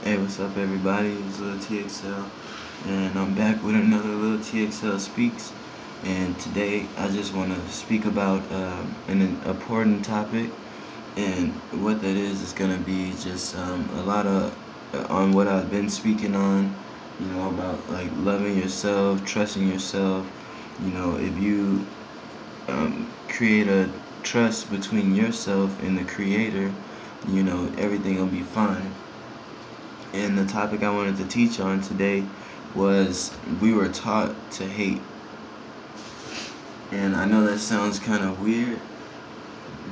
Hey, what's up, everybody? It's LiltXL, and I'm back with another LiltXL Speaks. And today, I just want to speak about an important topic, and what that is going to be just a lot of on what I've been speaking on. About like loving yourself, trusting yourself. If you create a trust between yourself and the Creator, everything will be fine. And the topic I wanted to teach on today was we were taught to hate. And I know that sounds kind of weird,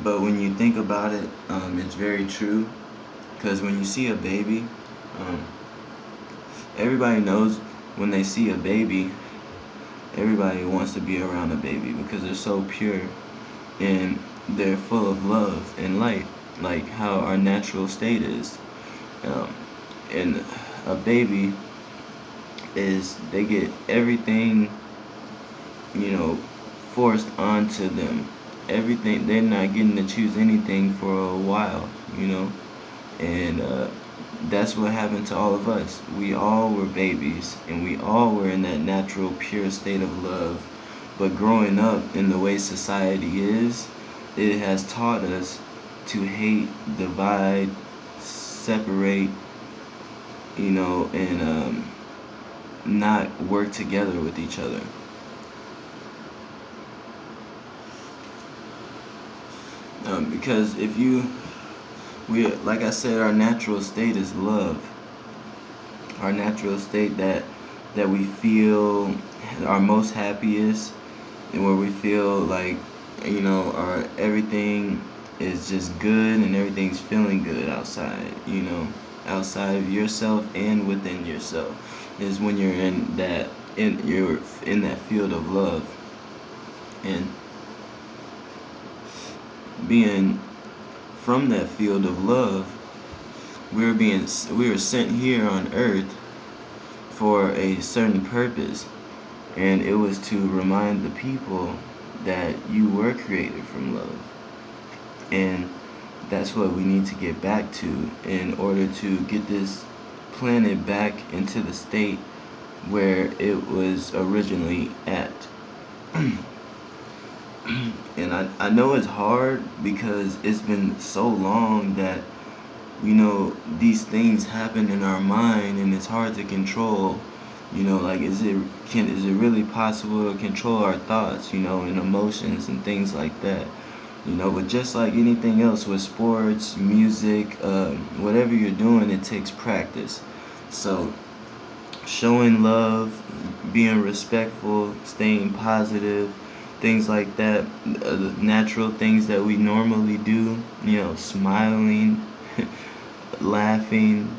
but when you think about it, it's very true. Because when you see a baby, um, everybody knows when they see a baby, everybody wants to be around a baby because they're so pure and they're full of love and light, like how our natural state is. Um, and a baby is they get everything, you know, forced onto them. Everything, they're not getting to choose anything for a while, and that's what happened to all of us. We all were babies, and we all were in that natural, pure state of love. But growing up in the way society is, it has taught us to hate, divide, separate, and not work together with each other. Because if you, we, like I said, our natural state is love. Our natural state that we feel our most happiest, and where we feel like, our everything is just good and everything's feeling good outside. Outside of yourself and within yourself is when you're in that field of love. And being from that field of love, we were sent here on earth for a certain purpose, and it was to remind the people that you were created from love. And that's what we need to get back to in order to get this planet back into the state where it was originally at. And I know it's hard because it's been so long that these things happen in our mind, and it's hard to control. Like, is it really possible to control our thoughts, and emotions and things like that? But just like anything else with sports, music, whatever you're doing, it takes practice. So showing love, being respectful, staying positive, things like that, natural things that we normally do, smiling, laughing,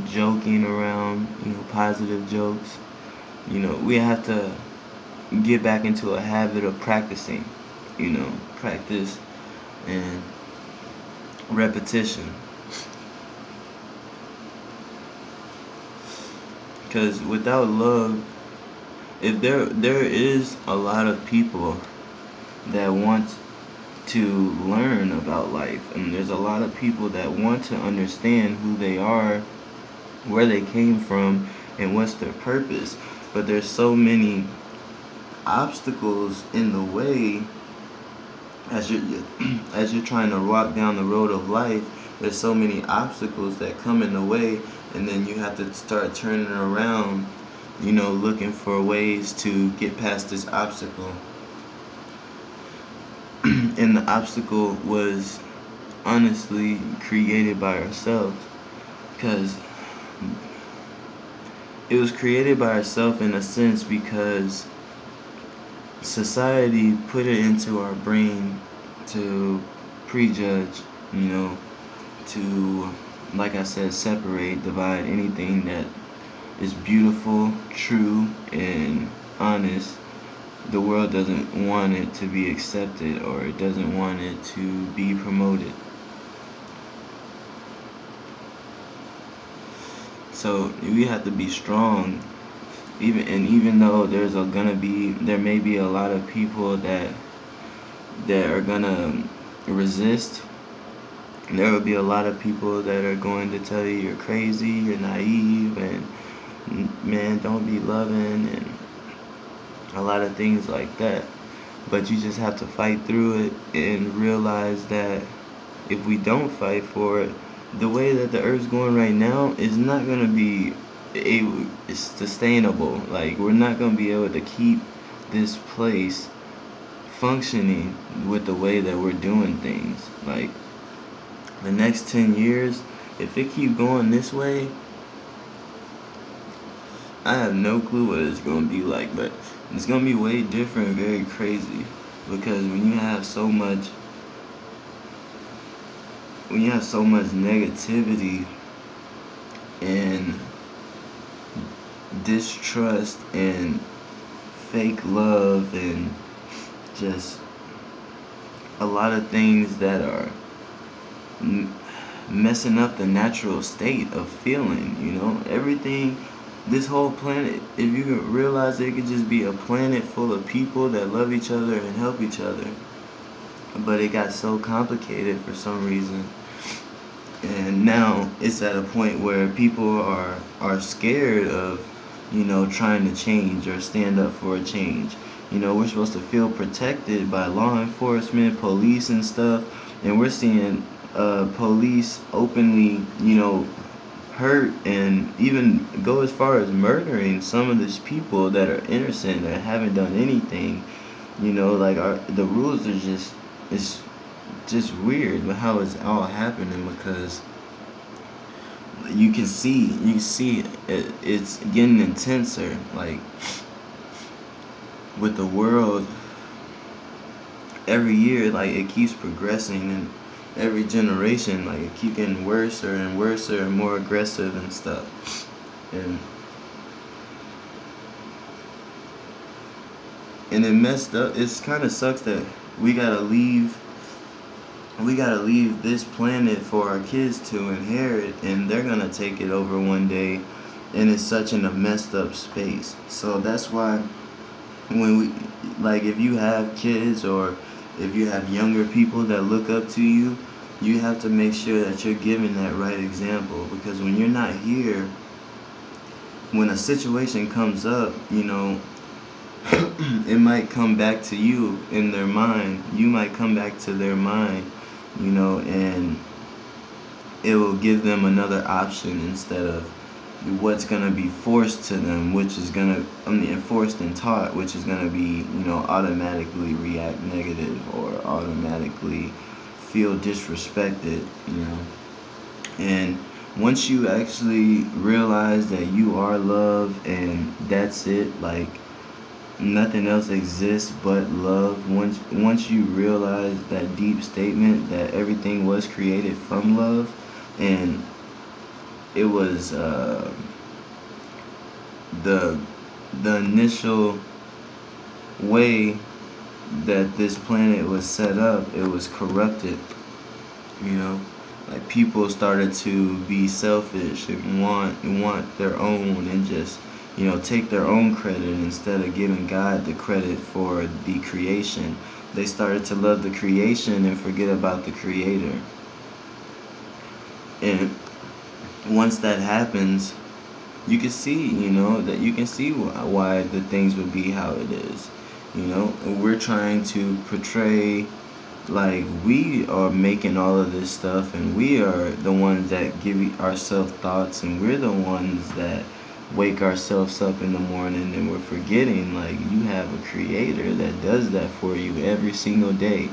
joking around, positive jokes. We have to get back into a habit of practicing, practice and repetition. Because without love, if there is a lot of people that want to learn about life, and there's a lot of people that want to understand who they are, where they came from, and what's their purpose. But there's so many obstacles in the way as you're as you're trying to walk down the road of life. There's so many obstacles that come in the way, and then you have to start turning around, looking for ways to get past this obstacle. And the obstacle was honestly created by ourselves, because it was created by ourselves in a sense because society put it into our brain to prejudge, to, like I said, separate, divide anything that is beautiful, true, and honest. The world doesn't want it to be accepted, or it doesn't want it to be promoted. So we have to be strong, even though there may be a lot of people that are gonna resist. There will be a lot of people that are going to tell you you're crazy, you're naive, and man, don't be loving, and a lot of things like that. But you just have to fight through it and realize that if we don't fight for it, the way that the earth's going right now is not going to be sustainable. Like, we're not going to be able to keep this place functioning with the way that we're doing things. Like, the next 10 years, if it keep going this way, I have no clue what it's going to be like, but it's going to be way different, very crazy. Because when you have so much negativity and distrust and fake love and just a lot of things that are messing up the natural state of feeling, everything, this whole planet, if you could realize it could just be a planet full of people that love each other and help each other, but it got so complicated for some reason. And now it's at a point where people are scared of, trying to change or stand up for a change. We're supposed to feel protected by law enforcement, police and stuff, and we're seeing police openly, hurt and even go as far as murdering some of these people that are innocent that haven't done anything. Like, the rules are it's just weird with how it's all happening, because you see it's getting intenser, like, with the world. Every year, like, it keeps progressing, and every generation, like, it keeps getting worse and worse and more aggressive and stuff. And it messed up. It's kind of sucks that we gotta leave we gotta leave this planet for our kids to inherit, and they're gonna take it over one day, and it's such in a messed up space. So that's why, when we, like, if you have kids or if you have younger people that look up to you, you have to make sure that you're giving that right example, because when you're not here, when a situation comes up, it might come back to you in their mind. You might come back to their mind, and it will give them another option instead of what's gonna be forced to them, which is gonna, enforced and taught, which is gonna be, automatically react negative or automatically feel disrespected, And once you actually realize that you are love and that's it, like, nothing else exists but love. Once you realize that deep statement that everything was created from love, and it was the the initial way that this planet was set up, it was corrupted. You know, like, people started to be selfish and want their own, and just, take their own credit instead of giving God the credit for the creation. They started to love the creation and forget about the creator. And once that happens, you can see why the things would be how it is. We're trying to portray, like, we are making all of this stuff, and we are the ones that give ourselves thoughts, and we're the ones that wake ourselves up in the morning, and we're forgetting, like, you have a creator that does that for you every single day.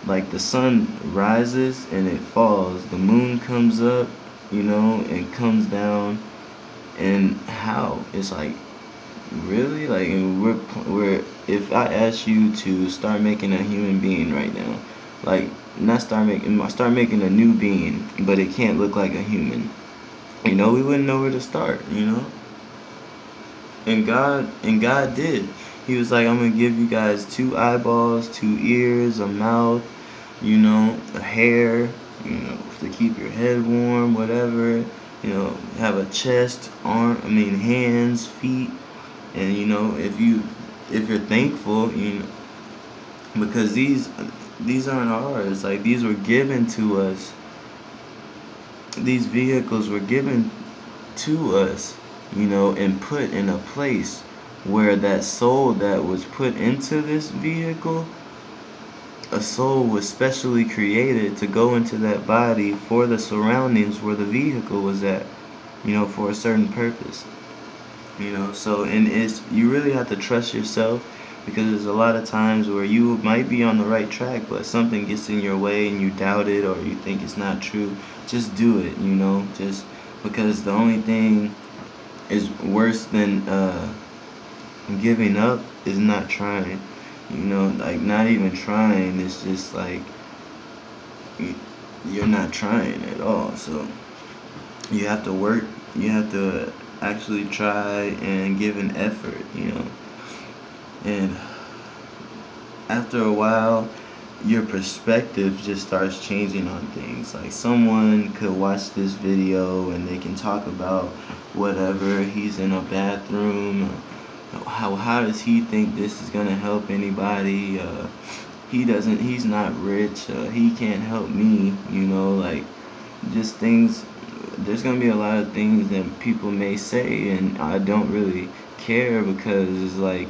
Like, the sun rises and it falls, the moon comes up, and comes down, and how it's like, really, like, and we're if I ask you to start making a human being right now, like, not start making a new being, but it can't look like a human, we wouldn't know where to start, and God did. He was like, I'm gonna give you guys 2 eyeballs, 2 ears, a mouth, a hair, to keep your head warm, whatever, have a chest, hands, feet. And if you're thankful, because these aren't ours, like, these were given to us these vehicles were given to us, and put in a place where that soul that was put into this vehicle, a soul was specially created to go into that body for the surroundings where the vehicle was at, for a certain purpose. So, and it's, you really have to trust yourself, because there's a lot of times where you might be on the right track, but something gets in your way and you doubt it, or you think it's not true. Just do it, just because the only thing is worse than giving up is not trying. Like, not even trying. It's just like you're not trying at all. So you have to work. You have to actually try and give an effort. And after a while, your perspective just starts changing on things. Like, someone could watch this video and they can talk about whatever. He's in a bathroom. How does he think this is gonna help anybody? He's not rich. He can't help me. Like, just things. There's gonna be a lot of things that people may say, and I don't really care, because it's like,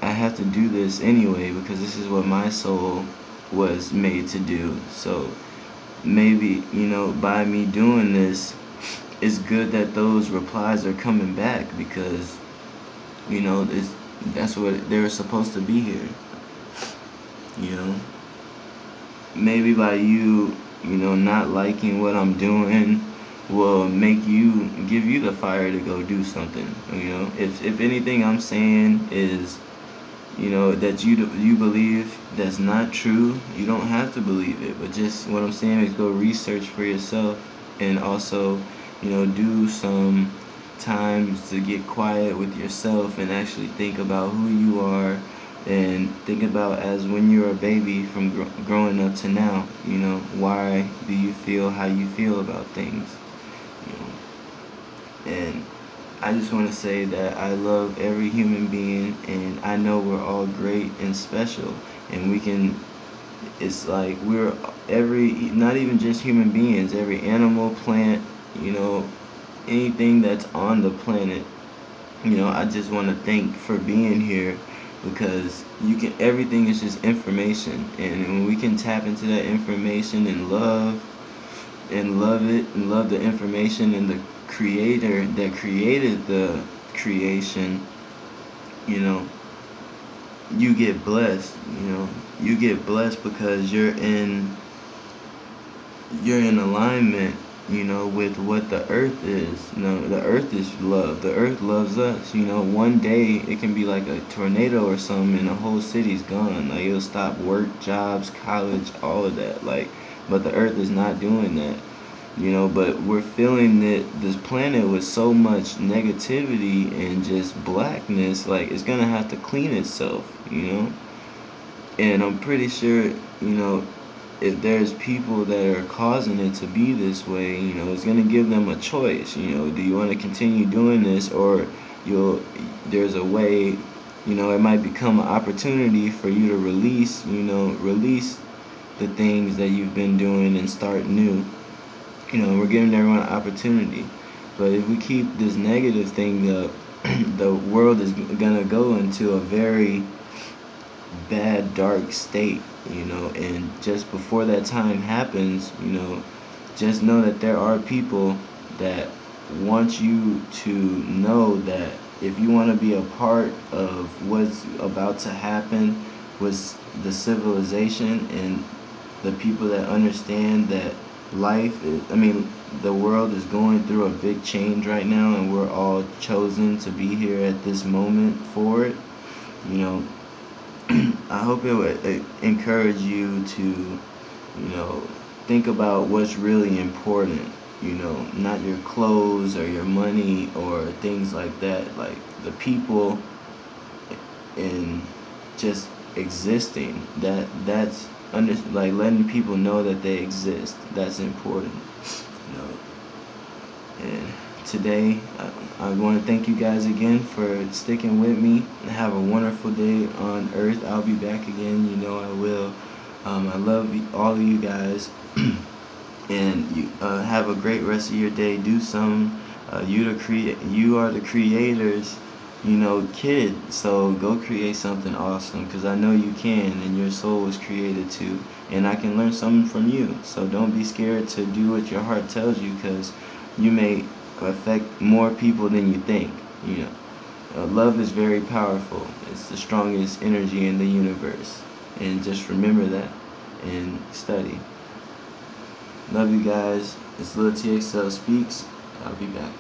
I have to do this anyway, because this is what my soul was made to do. So maybe, by me doing this, it's good that those replies are coming back, because that's what they were supposed to be here. you know Maybe by you, not liking what I'm doing, will give you the fire to go do something. If anything I'm saying is, that you believe that's not true, you don't have to believe it. But just what I'm saying is, go research for yourself, and also, do some times to get quiet with yourself and actually think about who you are, and think about, as when you're a baby, from growing up to now, why do you feel how you feel about things. And I just want to say that I love every human being, and I know we're all great and special, and it's like not even just human beings, every animal, plant, anything that's on the planet. I just want to thank for being here, because everything is just information, and when we can tap into that information and love it, and love the information and the creator that created the creation, you know you get blessed. You get blessed, because you're in alignment, with what the earth is. The earth is love. The earth loves us. One day it can be like a tornado or something, and the whole city's gone. Like, it'll stop work, jobs, college, all of that. Like, but the earth is not doing that. But we're filling this planet with so much negativity and just blackness. Like, it's gonna have to clean itself. And I'm pretty sure, if there's people that are causing it to be this way, it's gonna give them a choice. Do you want to continue doing this, or there's a way, it might become an opportunity for you to release the things that you've been doing and start new. We're giving everyone an opportunity. But if we keep this negative thing up, the world is gonna go into a very bad, dark state. And just before that time happens, just know that there are people that want you to know that if you want to be a part of what's about to happen with the civilization, and the people that understand that the world is going through a big change right now, and we're all chosen to be here at this moment for it. You know, I hope it would encourage you to, think about what's really important. Not your clothes or your money or things like that. Like, the people, and just existing. Like, letting people know that they exist. That's important. You know. And today, I want to thank you guys again for sticking with me. Have a wonderful day on Earth. I'll be back again. I will. I love all of you guys. And you have a great rest of your day. Do some. You are the creator's, kid. So go create something awesome, because I know you can, and your soul was created to. And I can learn something from you. So don't be scared to do what your heart tells you, because you may affect more people than you think. You know. Love is very powerful. It's the strongest energy in the universe. And just remember that and study. Love you guys. It's LiltXL Speaks. I'll be back.